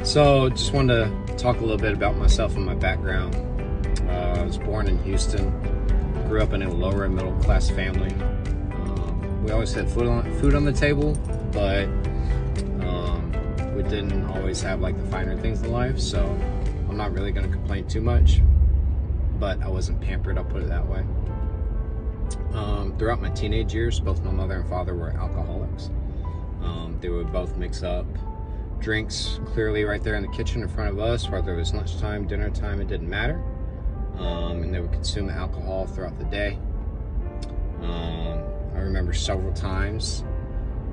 So just wanted to talk a little bit about myself and my background. I was born in Houston, grew up in a lower and middle class family. We always had food on the table, but we didn't always have like the finer things in life, so I'm not really going to complain too much, but I wasn't pampered, I'll put it that way. Throughout my teenage years, both my mother and father were alcoholics. They would both mix up drinks clearly right there in the kitchen in front of us, whether it was lunchtime, dinner time, it didn't matter. And they would consume alcohol throughout the day. I remember several times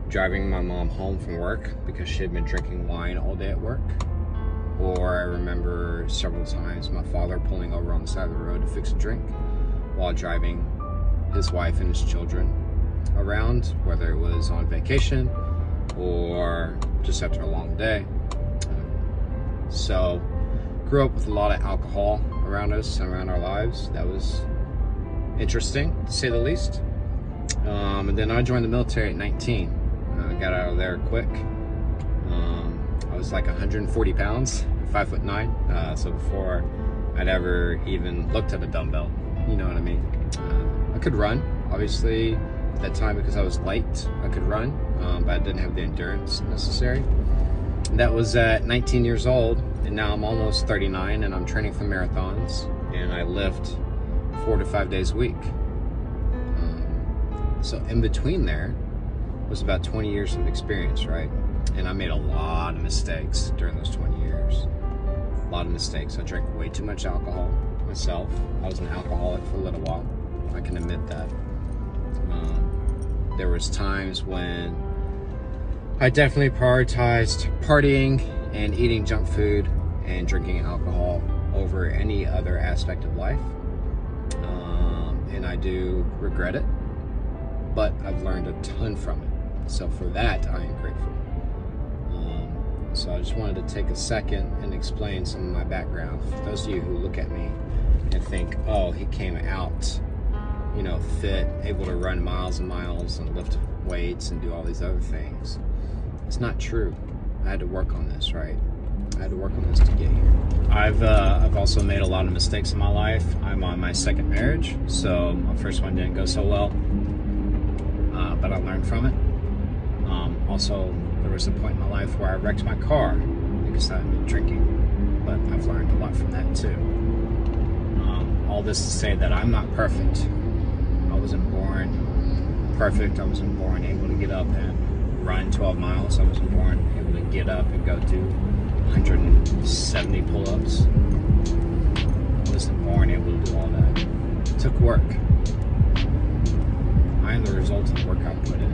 driving my mom home from work because she had been drinking wine all day at work. Or I remember several times my father pulling over on the side of the road to fix a drink while driving his wife and his children around, whether it was on vacation or just after a long day. So grew up with a lot of alcohol around us and around our lives. That was interesting, to say the least. And then I joined the military at 19. I got out of there quick. I was like 140 pounds, 5'9". So before I'd ever even looked at a dumbbell, you know what I mean? I could run, obviously, at that time because I was light, I could run, but I didn't have the endurance necessary. And that was at 19 years old, and now I'm almost 39, and I'm training for marathons, and I lift 4 to 5 days a week. So in between there was about 20 years of experience, right? And I made a lot of mistakes during those 20 years. A lot of mistakes. I drank way too much alcohol myself. I was an alcoholic for a little while. I can admit that. There was times when I definitely prioritized partying and eating junk food and drinking alcohol over any other aspect of life. And I do regret it, but I've learned a ton from it. So for that, I am grateful. So I just wanted to take a second and explain some of my background. For those of you who look at me and think, oh, he came out, you know, fit, able to run miles and miles and lift weights and do all these other things. It's not true. I had to work on this, right? I had to work on this to get here. I've also made a lot of mistakes in my life. I'm on my second marriage, so my first one didn't go so well, but I learned from it. Also, there was a point in my life where I wrecked my car because I've been drinking, but I've learned a lot from that too. All this to say that I'm not perfect. I wasn't born perfect. I wasn't born able to get up and run 12 miles. I wasn't born able to get up and go do 170 pull-ups. I wasn't born able to do all that. It took work. I am the result of the work I put in.